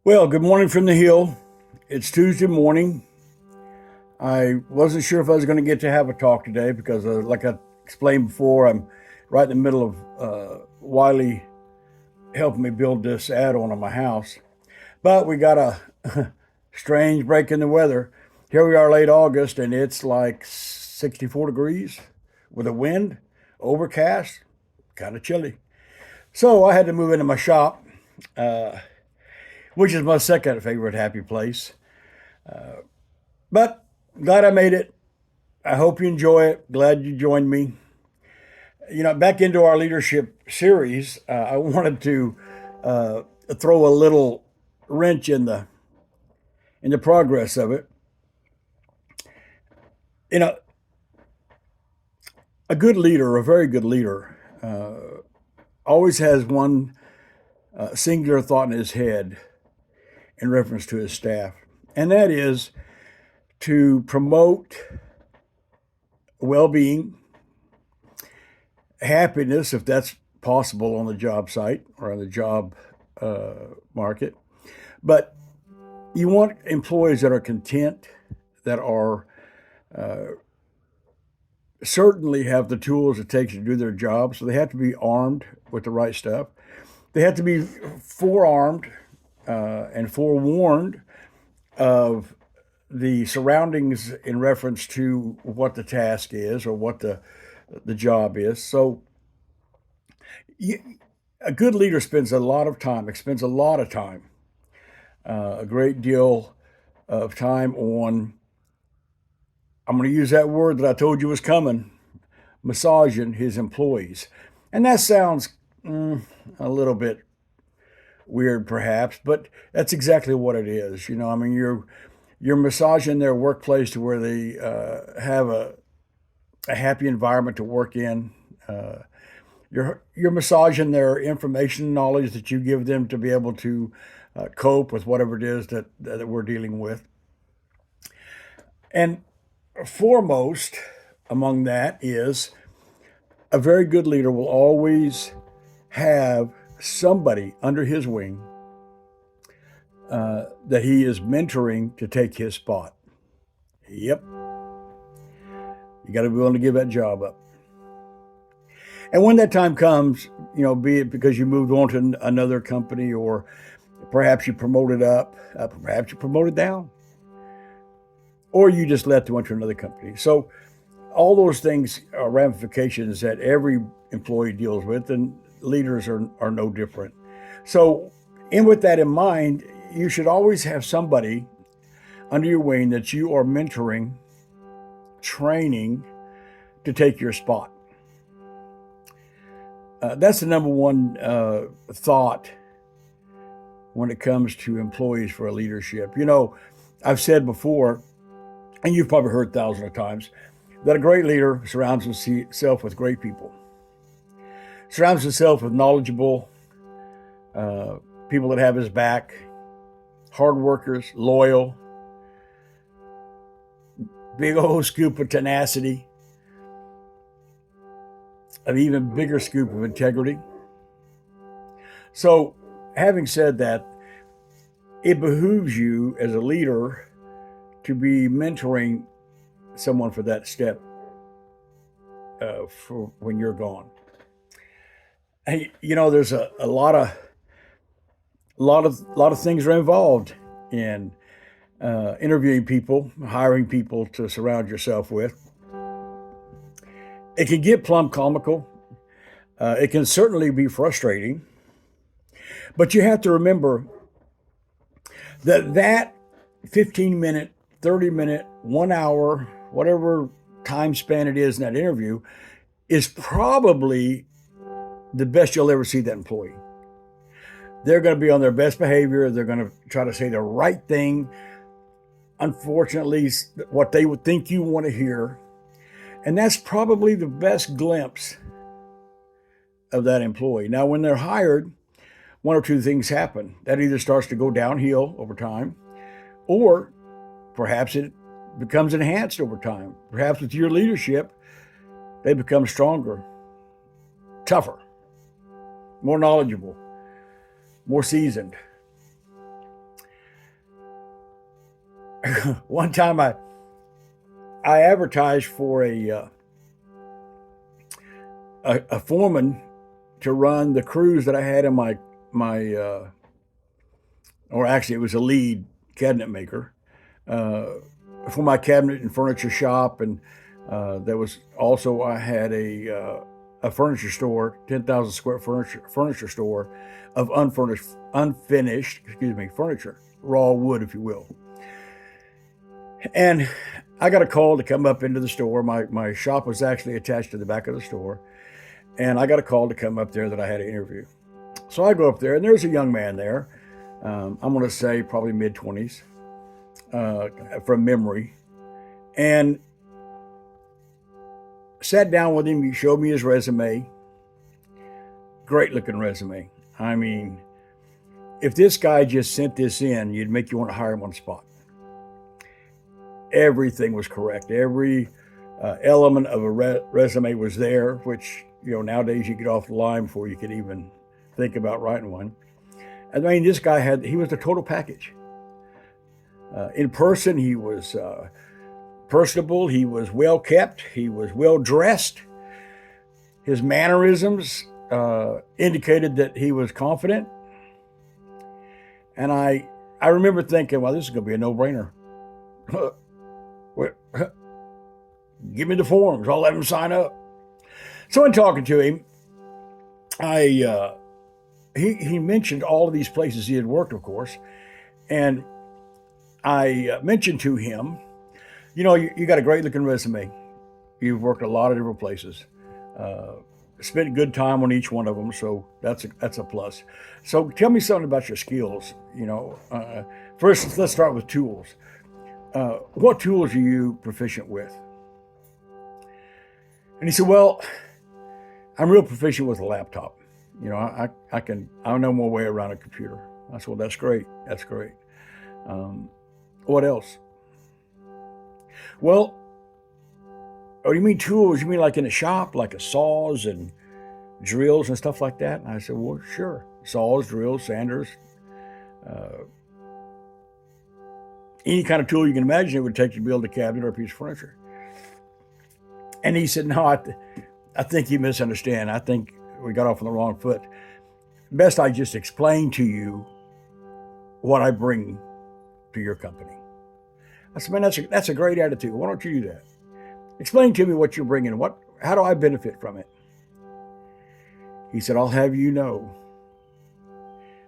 Well, good morning from the hill. It's Tuesday morning. I wasn't sure if I was going to get to have a talk today because, like I explained before, I'm right in the middle of Wiley helping me build this add-on my house. But we got a strange break in the weather. Here we are, late August, and it's like 64 degrees with a wind, overcast, kind of chilly. So I had to move into my shop, which is my second favorite happy place. But glad I made it. I hope you enjoy it. Glad you joined me. Back into our leadership series, I wanted to uh, throw a little wrench in the progress of it. You know, a good leader, a very good leader, always has one singular thought in his head in reference to his staff, and that is to promote well-being, happiness, if that's possible on the job site or on the job market. But you want employees that are content, that are certainly have the tools it takes to do their job. So they have to be armed with the right stuff. They have to be forearmed and forewarned of the surroundings in reference to what the task is or what the job is. So you, a good leader spends a lot of time, expends a lot of time, a great deal of time on, I'm going to use that word that I told you was coming, massaging his employees. And that sounds a little bit weird perhaps, but that's exactly what it is. I mean, you're massaging their workplace to where they have a happy environment to work in. You're massaging their information knowledge that you give them to be able to cope with whatever it is that we're dealing with. And foremost among that is a very good leader will always have somebody under his wing that he is mentoring to take his spot. Yep, you got to be willing to give that job up. And when that time comes, be it because you moved on to another company or perhaps you promoted up, perhaps you promoted down, or you just left and went to another company. So all those things are ramifications that every employee deals with, and leaders are no different. So, with that in mind, you should always have somebody under your wing that you are mentoring, training to take your spot. That's the number one thought when it comes to employees for a leadership. I've said before, and you've probably heard thousands of times, that a great leader surrounds himself with great people, surrounds himself with knowledgeable people that have his back, hard workers, loyal, big old scoop of tenacity, an even bigger scoop of integrity. So, having said that, it behooves you as a leader to be mentoring someone for that step for when you're gone. Hey, there's a lot of things are involved in interviewing people, hiring people to surround yourself with. It can get plumb comical. It can certainly be frustrating, but you have to remember that 15-minute, 30-minute, 1 hour, whatever time span it is in that interview, is probably the best you'll ever see that employee. They're going to be on their best behavior. They're going to try to say the right thing. Unfortunately, what they would think you want to hear. And that's probably the best glimpse of that employee. Now, when they're hired, one or two things happen. That either starts to go downhill over time, or perhaps it becomes enhanced over time. Perhaps with your leadership, they become stronger, tougher, more knowledgeable, more seasoned. one time I advertised for a foreman to run the crews that I had in my or actually it was a lead cabinet maker for my cabinet and furniture shop, and there was also I had a furniture store, 10,000 square furniture store of unfinished furniture, raw wood, if you will. And I got a call to come up into the store. My shop was actually attached to the back of the store, and I got a call to come up there that I had an interview. So I go up there, and there's a young man there. I'm going to say probably mid-20s from memory, and sat down with him. He showed me his resume. Great looking resume. I mean, if this guy just sent this in, you'd make you want to hire him on the spot. Everything was correct. Every element of a resume was there, which, nowadays you get off the line before you could even think about writing one. I mean, this guy he was the total package. In person, he was personable. He was well kept. He was well dressed. His mannerisms indicated that he was confident. And I remember thinking, well, this is going to be a no-brainer. Give me the forms. I'll let him sign up. So in talking to him, he mentioned all of these places he had worked, of course, and I mentioned to him, you got a great looking resume. You've worked a lot of different places. Spent good time on each one of them, so that's a plus. So tell me something about your skills. First, let's start with tools. What tools are you proficient with? And he said, well, I'm real proficient with a laptop. I know my way around a computer. I said, well, that's great. That's great. What else? Well, oh, you mean tools? You mean like in a shop, like a saws and drills and stuff like that? And I said, well, sure. Saws, drills, sanders, any kind of tool you can imagine it would take to build a cabinet or a piece of furniture. And he said, no, I think you misunderstand. I think we got off on the wrong foot. Best I just explain to you what I bring to your company. I said, man, that's a great attitude. Why don't you do that? Explain to me what you're bringing. How do I benefit from it? He said, I'll have you know,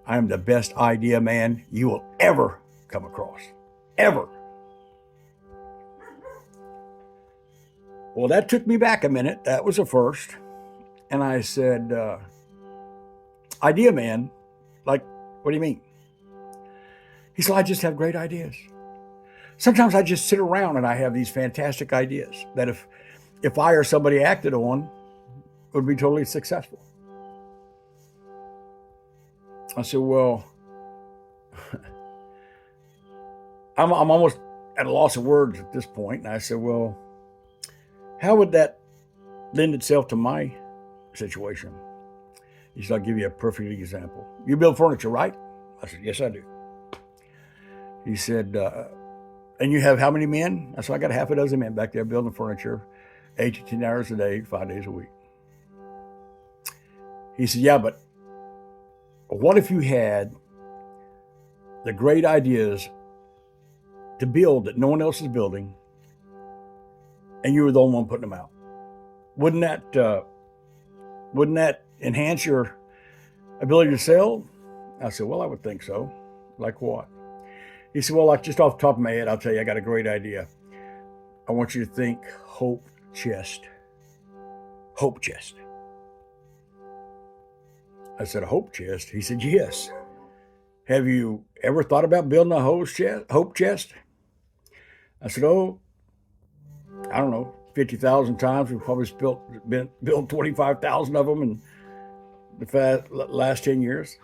I am the best idea man you will ever come across. Ever. Well, that took me back a minute. That was a first. And I said, idea man? Like, what do you mean? He said, I just have great ideas. Sometimes I just sit around and I have these fantastic ideas that if I or somebody acted on, would be totally successful. I said, well, I'm almost at a loss of words at this point. And I said, well, how would that lend itself to my situation? He said, I'll give you a perfect example. You build furniture, right? I said, yes, I do. He said, and you have how many men? I said, I got half a dozen men back there building furniture, 8 to 10 hours a day, 5 days a week. He said, yeah, but what if you had the great ideas to build that no one else is building, and you were the only one putting them out? Wouldn't that enhance your ability to sell? I said, well, I would think so. Like what? He said, well, like just off the top of my head, I'll tell you, I got a great idea. I want you to think hope chest. Hope chest. I said, a hope chest? He said, yes. Have you ever thought about building a hope chest? I said, oh, I don't know, 50,000 times. We've probably built 25,000 of them in the last 10 years.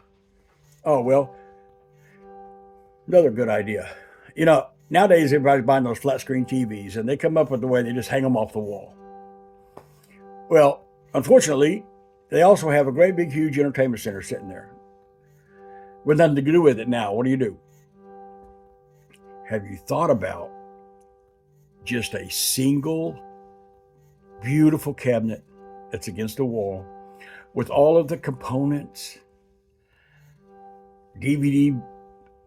Oh, well, another good idea. Nowadays everybody's buying those flat screen TVs, and they come up with the way they just hang them off the wall. Well, unfortunately, they also have a great big huge entertainment center sitting there with nothing to do with it now. What do? have you thought about just a single beautiful cabinet that's against the wall with all of the components, DVD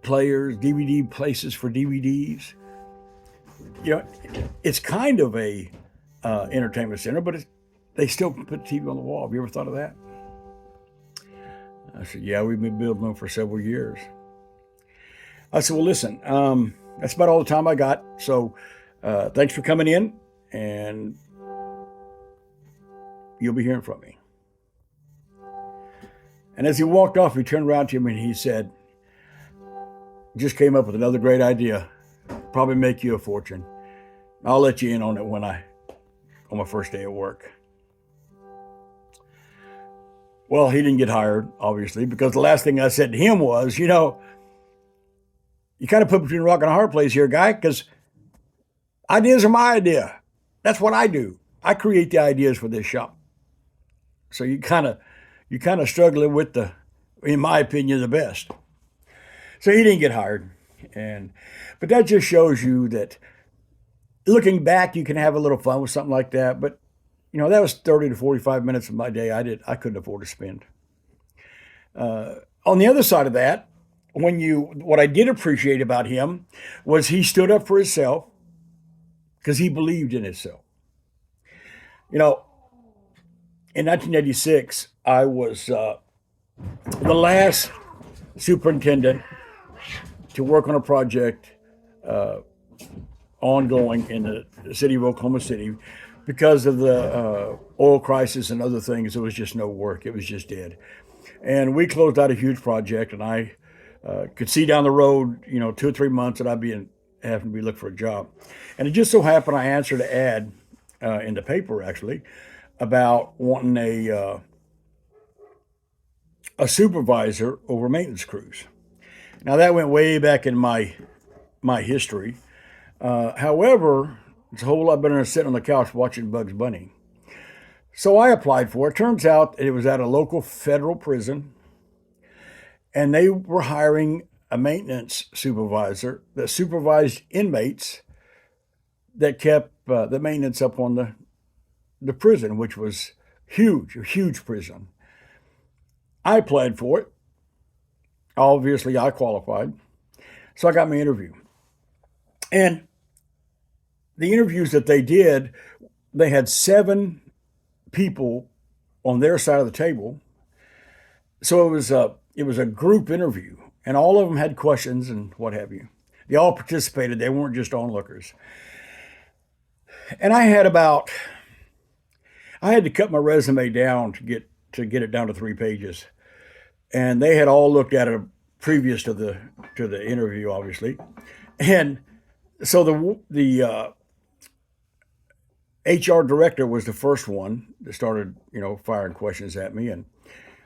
players, DVD places for DVDs? It's kind of a entertainment center, but they still put the TV on the wall. Have you ever thought of that? I said, yeah, we've been building them for several years. I said, well, listen, that's about all the time I got. So thanks for coming in, and you'll be hearing from me. And as he walked off, he turned around to him and he said, just came up with another great idea. Probably make you a fortune. I'll let you in on it on my first day at work. Well, he didn't get hired, obviously, because the last thing I said to him was, you kind of put between a rock and a hard place here, guy, because ideas are my idea. That's what I do. I create the ideas for this shop. So you kind of struggling with in my opinion, the best. So he didn't get hired. But that just shows you that looking back, you can have a little fun with something like that. But, that was 30 to 45 minutes of my day I couldn't afford to spend. On the other side of that, what I did appreciate about him was he stood up for himself because he believed in himself. In 1986, I was the last superintendent to work on a project ongoing in the city of Oklahoma City. Because of the oil crisis and other things, there was just no work. It was just dead. And we closed out a huge project, and I could see down the road, 2 or 3 months that I'd be having to be looking for a job. And it just so happened I answered an ad in the paper, actually, about wanting a supervisor over maintenance crews. Now, that went way back in my history. However, it's a whole lot better than sitting on the couch watching Bugs Bunny. So I applied for it. Turns out it was at a local federal prison, and they were hiring a maintenance supervisor that supervised inmates that kept the maintenance up on the prison, which was huge, a huge prison. I applied for it. Obviously, I qualified. So I got my interview. And the interviews that they did, they had 7 people on their side of the table. So it was a group interview, and all of them had questions and what have you. They all participated. They weren't just onlookers. And I had to cut my resume down to get it down to 3 pages. And they had all looked at it previous to the interview, obviously. And so the HR director was the first one that started, firing questions at me. And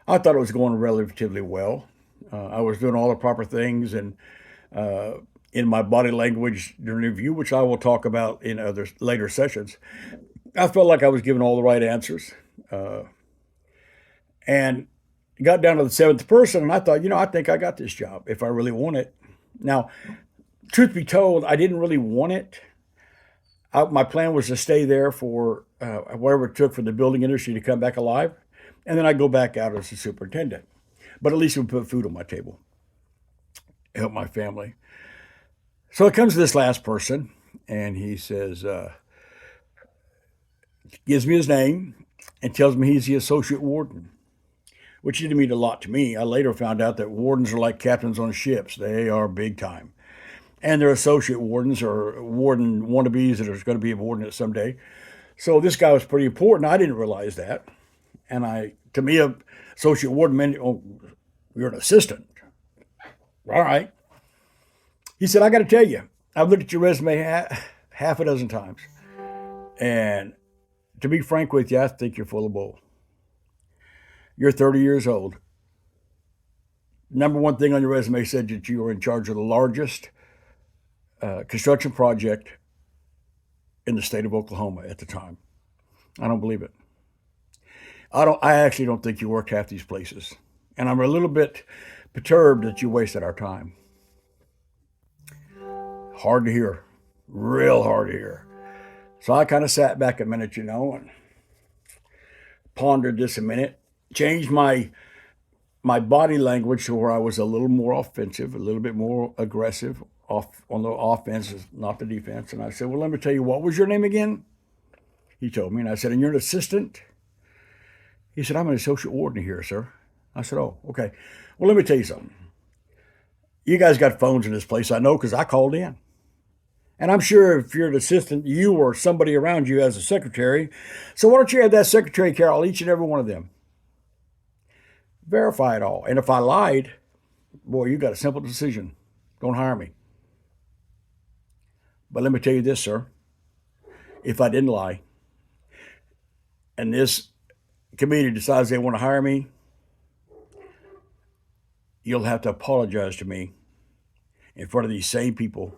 I thought it was going relatively well. I was doing all the proper things and in my body language during the interview, which I will talk about in other later sessions. I felt like I was giving all the right answers. And got down to the 7th person, and I thought, I think I got this job if I really want it. Now, truth be told, I didn't really want it. My plan was to stay there for whatever it took for the building industry to come back alive, and then I'd go back out as a superintendent. But at least it would put food on my table, help my family. So it comes to this last person, and he says, gives me his name and tells me he's the associate warden, which didn't mean a lot to me. I later found out that wardens are like captains on ships. They are big time. And they're associate wardens or warden wannabes that are going to be a warden someday. So this guy was pretty important. I didn't realize that. And to me, an associate warden meant, you're an assistant. All right. He said, I got to tell you, I've looked at your resume half a dozen times. And to be frank with you, I think you're full of bull. You're 30 years old. Number one thing on your resume said that you were in charge of the largest construction project in the state of Oklahoma at the time. I don't believe it. I actually don't think you worked half these places. And I'm a little bit perturbed that you wasted our time. Hard to hear, real hard to hear. So I kind of sat back a minute, and pondered this a minute, changed my body language to where I was a little more offensive, a little bit more aggressive off on the offense, not the defense. And I said, well, let me tell you, what was your name again? He told me, and I said, and you're an assistant? He said, I'm an associate warden here, sir. I said, oh, okay. Well, let me tell you something. You guys got phones in this place, I know, because I called in. And I'm sure if you're an assistant, you or somebody around you as a secretary. So why don't you have that secretary call each and every one of them? Verify it all. And if I lied, boy, you got a simple decision. Don't hire me. But let me tell you this, sir. If I didn't lie, and this committee decides they want to hire me, you'll have to apologize to me in front of these same people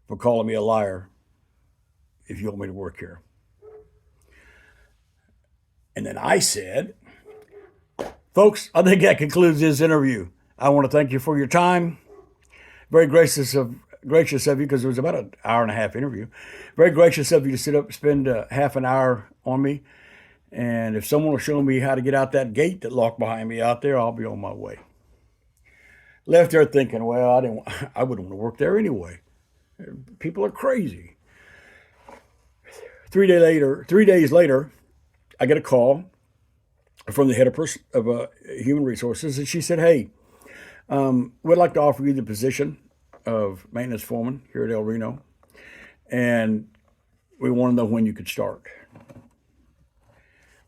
for calling me a liar if you want me to work here. And then I said, folks, I think that concludes this interview. I want to thank you for your time. Very gracious of you, because it was about an hour and a half interview. Very gracious of you to sit up and spend half an hour on me. And if someone will show me how to get out that gate that locked behind me out there, I'll be on my way. Left there thinking, well, I wouldn't want to work there anyway. People are crazy. 3 days later, I get a call from the head of human resources, and she said, hey, we'd like to offer you the position of maintenance foreman here at El Reno, and we want to know when you could start.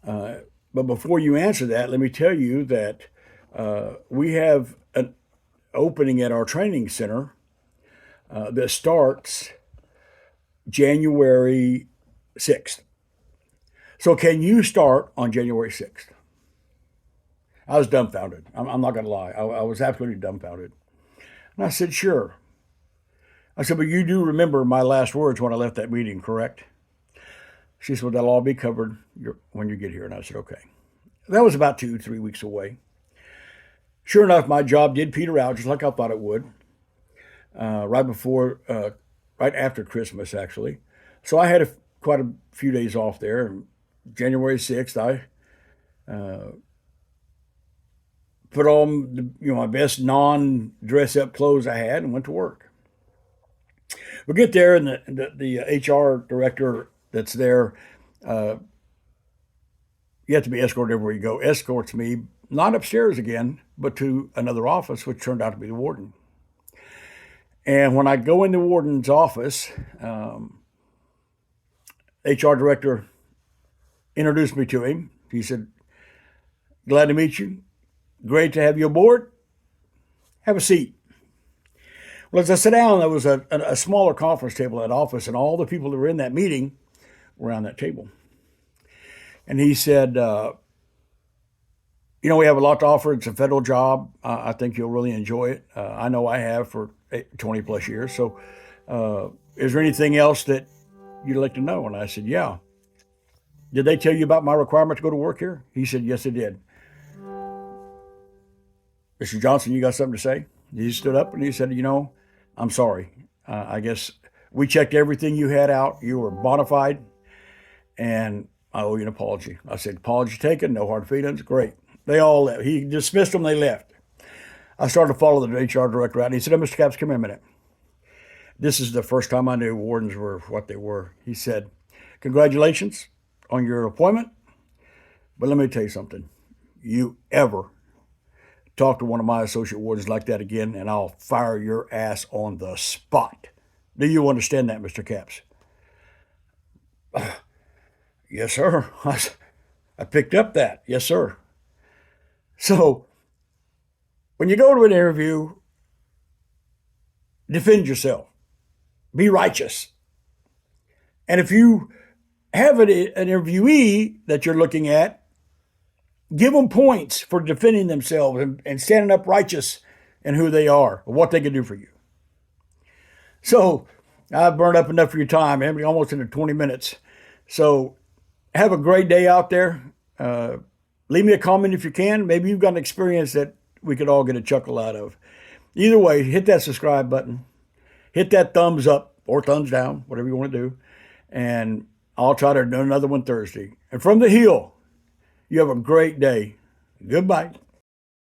But before you answer that, let me tell you that we have an opening at our training center that starts January 6th. So can you start on January 6th? I was dumbfounded. I'm not going to lie. I was absolutely dumbfounded. And I said, sure. I said, but you do remember my last words when I left that meeting, correct? She said, well, that'll all be covered when you get here. And I said, okay. That was about 2-3 weeks away. Sure enough, my job did peter out just like I thought it would. Right after Christmas, actually. So I had quite a few days off there. And January 6th, I put on my best non-dress-up clothes I had and went to work. We get there, and the HR director that's there, you have to be escorted everywhere you go, escorts me, not upstairs again, but to another office, which turned out to be the warden. And when I go in the warden's office, HR director introduced me to him. He said, glad to meet you. Great to have you aboard. Have a seat. Well, as I sat down, there was a smaller conference table at that office, and all the people that were in that meeting were around that table. And he said, we have a lot to offer. It's a federal job. I think you'll really enjoy it. I know I have for 20 plus years. So is there anything else that you'd like to know? And I said, yeah. Did they tell you about my requirement to go to work here? He said, yes, they did. Mr. Johnson, you got something to say? He stood up and he said, I'm sorry. I guess we checked everything you had out. You were bona fide, and I owe you an apology. I said, apology taken, no hard feelings, great. They all left. He dismissed them, they left. I started to follow the HR director out, and he said, Mr. Capps, come here a minute. This is the first time I knew wardens were what they were. He said, congratulations on your appointment, but let me tell you something. You ever talk to one of my associate wardens like that again, and I'll fire your ass on the spot. Do you understand that, Mr. Capps? Yes, sir. I picked up that. Yes, sir. So, when you go to an interview, defend yourself. Be righteous. And if you have an interviewee that you're looking at, give them points for defending themselves and standing up righteous in who they are, or what they can do for you. So, I've burned up enough of your time. I'm almost into 20 minutes. So, have a great day out there. Leave me a comment if you can. Maybe you've got an experience that we could all get a chuckle out of. Either way, hit that subscribe button. hit that thumbs up or thumbs down, whatever you want to do. And I'll try to do another one Thursday. And from the hill, you have a great day. Goodbye.